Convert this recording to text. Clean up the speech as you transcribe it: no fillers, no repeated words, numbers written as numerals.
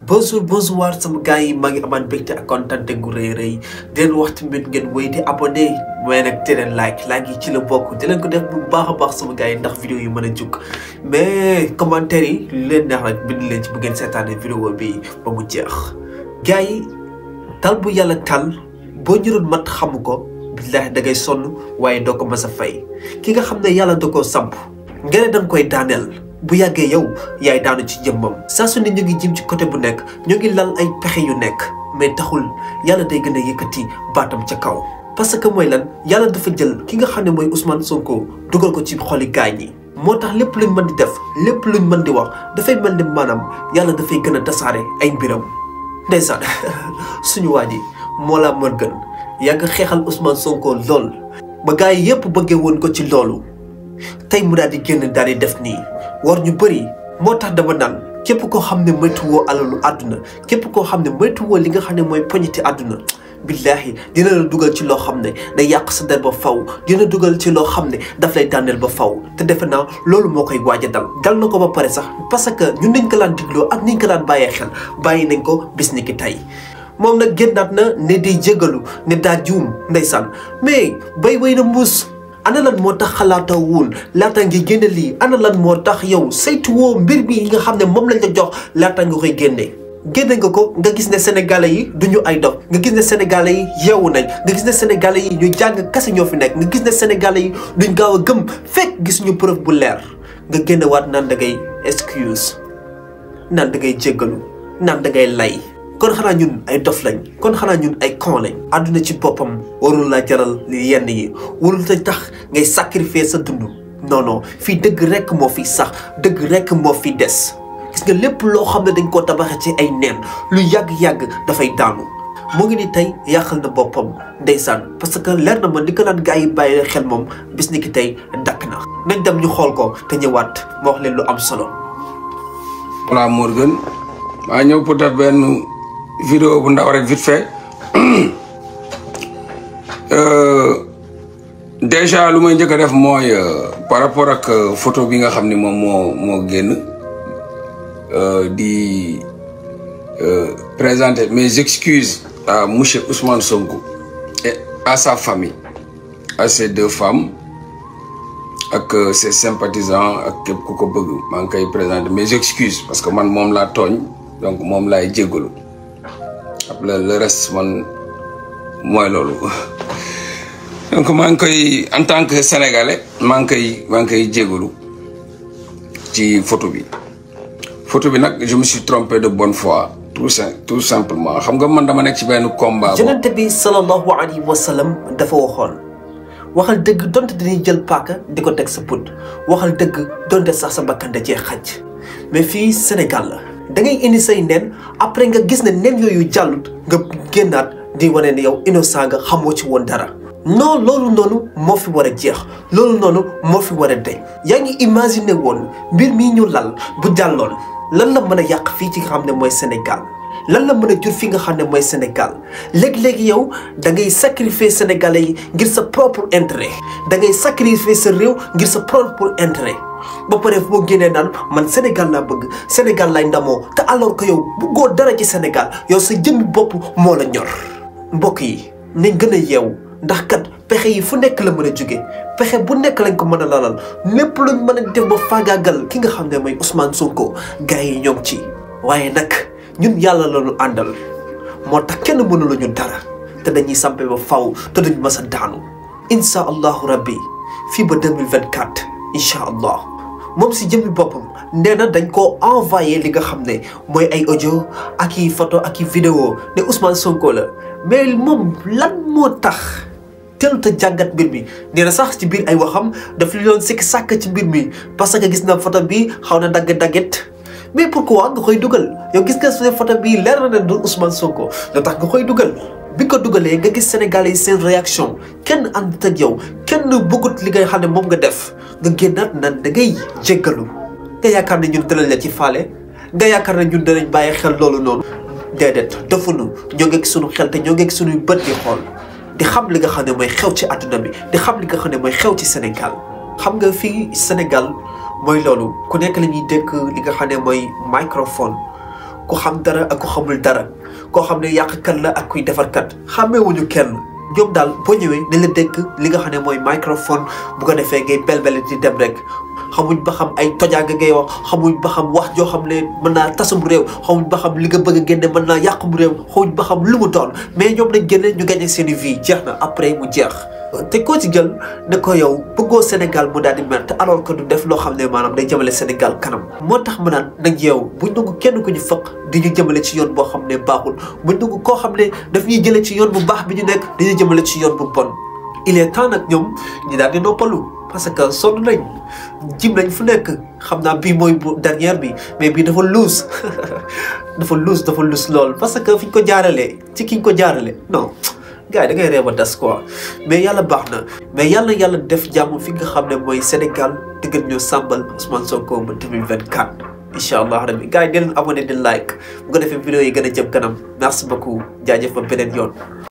bonjour sama gars yi maa ngi amaan mbégte ak kontaan gu rëy rëy di leen wax tamit ngeen wéy di abonné mooy nag te leen like yi ci la bokk di leen ko def bu baax a baax sama gars yi ndax vidéo yi mën a jug mais commentaire yi lu leen neex rek bind leen ci bu ngeen seetaanee vidéo bi ba mu jeex. gars yi tal bu yàlla tal boo ñëroon mat xamu ko billahi da ngay sonn waaye doo ko mas a fay ki nga xam ne yàlla da koo samp nga ne danga koy daaneel. bu yàggee yow yaay daanu ci jëmmam saa su ne ñu ngi jëm ci côté bu nekk ñu ngi lal ay pexe yu nekk mais taxul yàlla day gën a yëkkati baatam ca kaw. parce que mooy lan yàlla dafa jël ki nga xam ne mooy Ousmane Sonko dugal ko ci xoli gaañ yi moo tax lépp luñ mën di def lépp luñ mën di wax dafay mel ni maanaam yàlla dafay gën a tasaare ay mbiram. ndeysaan suñu waa ji Mollah morgun yàgg xeexal Ousmane Sonko lool ba gars yi yëpp bëggee woon ko ci loolu tey mu daal di génn daal di def nii. war ñu bëri moo tax dama naan képp koo xam ne moytuwoo alalu àdduna képp koo xam ne moytuwoo li nga xam ne mooy poñiti àdduna billaahi dina la dugal ci loo xam ne day yàq sa der ba faw dina dugal ci loo xam ne daf lay daaneel ba faw te defe naa loolu moo koy waaj a dal na ko ba pare sax parce que ñun nañ ko daan digloo ak niñ ko daan bàyyee xel bàyyi nañ ko bis ni ki tey moom nag génnaat na ne day jégalu ne daa juum ndeysaan mais bay way na mbuus ana lan moo tax xalaatoo woon laata nga génne lii ana lan moo tax yow saytuwoo mbir mi yi nga xam ne moom lañ la jox laata nga koy génne nga ko nga gis ne sénégalais yi duñu ay dof nga gis ne sénégalais yi yeewu nañ nga gis ne sénégalais yi ñu jàng kase ñoo fi nekk nga gis ne sénégalais yi duñ gaaw a gëm fekk gis ñu preuve bu leer nga génne waat naan da ngay excuse naan da ngay jéggalu naan da ngay lay kon xanaa ñun ay dof lañ kon xanaa ñun ay con lañ àdduna ci boppam warul laa jaral li yenn yi warul ta tax ngay sacrifier sa dund non fii dëgg rekk moo fi sax dëgg rekk moo fi des gis nga lépp loo xam ne dañ koo tabaxe ci ay neen lu yàgg-yàgg dafay daanu moo ngi ni tey yàqal na boppam ndeysaan parce que leer na ma li ko naan gars yi bàyyi xel moom bis ni ki tey dakk na nañ dem ñu xool ko te ñëwaat ma wax leen lu am solo. Mollah morgun maa ñëw pour def benn vidéo bu ndaw rek vite fait déjà lu may njëkk a def mooy par rapport ak photo bi nga xam ni moom moo génn di présenter mes excuses à monsieur Ousmane Sonko et à sa famille, à ses deux femmes ak ses sympathisants ak képp ku ko bëgg maa ngi koy présenter mes excuses parce que man moom laa tooñ donc moom laay jéggalu après le reste man mooy loolu donc maa ngi koy en tant que sénégalais maa ngi koy jégalu ci photo bi nag je me suis trompé de bonne foi tout simplement xam nga man dama nekk ci benn combat. Yonent bi sallallahu alayhi wa sallam dafa waxal dëgg donte dañuy jël paaka di ko teg sa put waxal dëgg donte sax sa bakkan da cee xaj mais fii Sénégal la. da ngay indi say nen après nga gis ne nen yooyu jàllut nga génnaat di wane ne yow innocent nga xamoo ci woon dara non loolu noonu moo fi war a jeex loolu noonu moo fi war a dey yaa ngi imaginer woon mbir mii ñu lal bu jàlloon lan la mën a yàq fii ci nga xam ne mooy Sénégal lan la mën a jur fi nga xam ne mooy Sénégal léegi-léegi yow da ngay sacrifier sénégalais yi ngir sa propre intérêt da ngay sacrifier sa réew ngir sa propre intérêt ba pare boo génnee naan man Sénégal laa bëgg Sénégal lay ndamoo te alors que yow bëggoo dara ci Sénégal yow sa jëmmi bopp moo la ñor mbokk yi nañ gën a yeewu ndax kat pexe yi fu nekk la mën a jóge pexe bu nekk lañ ko mën a lalal lépp luñ mën a def ba faagaagal ki nga xam ne mooy Ousmane Sonko gars yi ñoom ci waaye nag ñun yàlla la ñu àndal moo tax kenn mënu la ñu dara te dañuy sampe ba faw te duñ mës a daanu insha allahu rabbi fii ba 2024 incha allah moom si jëmmi boppam nee na dañ koo envoyé li nga xam ne mooy ay audio ak i photo ak i vidéo ne Ousmane Sonko la mais moom lan moo tax teel te jàngat mbir mi nee na sax ci biir ay waxam daf li doon sikk sàkk ci mbir mi parce que gis na photo bi xaw na dagget mais pourquoi nga koy dugal yow gis nga suñu photo bii leer na ne du Ousmane Sonko loo tax nga koy dugal bi ko dugalee nga gis Sénégalais yi seen réaction kenn àndut ak yow kenn bëggut li nga xam ne moom nga def nga génnaat nan da ngay jéggalu nga yaakaar ne ñun danañ la ci faale nga yaakaar ne ñun danañ bàyyi xel loolu noonu déedéet defuñu ñoo ngi suñu xel te ñoo ngi suñuy bët di xool di xam li nga xam ne mooy xew ci àdduna bi di xam li nga xam ne mooy xew ci Sénégal xam nga fii Sénégal mooy loolu ku nekk la ñuy dégg li nga xam ne mooy microphone ku xam dara ak ku xamul dara koo xam ne yàqkat la ak kuy defarkat xàmmeewuñu kenn ñoom daal boo ñëwee ne la dénk li nga xam ne mooy microphone bu ko defee ngay belbele di dem rek xamuñ ba xam ay tojaanga ngay wax xamuñ ba xam wax joo xam ne mën naa tasum réew xamuñ ba xam li nga bëgg a génne mën naa yàqum réew xamuñ ba xam lu mu doon mais ñoom nañ génne ñu gagné seen i vie jeex na après mu jeex te koo ci jël ne ko yow bëggoo Sénégal mu daal di mel te alors que du def loo xam ne maanaam day jëmale Sénégal kanam moo tax ma naan nag yow buñ nangu kenn ku ñu fëq di ñu jëmale ci yoon boo xam ne baaxul buñ nangu koo xam ne daf ñuy jëlee ci yoon bu baax bi ñu nekk dañuy jëmale ci yoon bu bon il est temps nag ñoom ñu daal di noppalu parce que sonn nañ jim nañ fu nekk xam naa bii mooy bu dernière bi mais bii dafa luus dafa luus lool parce que fi ñu ko jaaralee ci ki ñu ko jaarale non gars yi da ngay réew a das quoi mais yàlla baax na mais yàlla def jàmm fi nga xam ne mooy Sénégal diggal ñoo sàmbal Ousmane Sonko ba 2024 incha allah rabbi gars yi di leen abonné di like bu ko defee vidéo yi gën a jëm kanam merci beaucoup jaajëf ba beneen yoon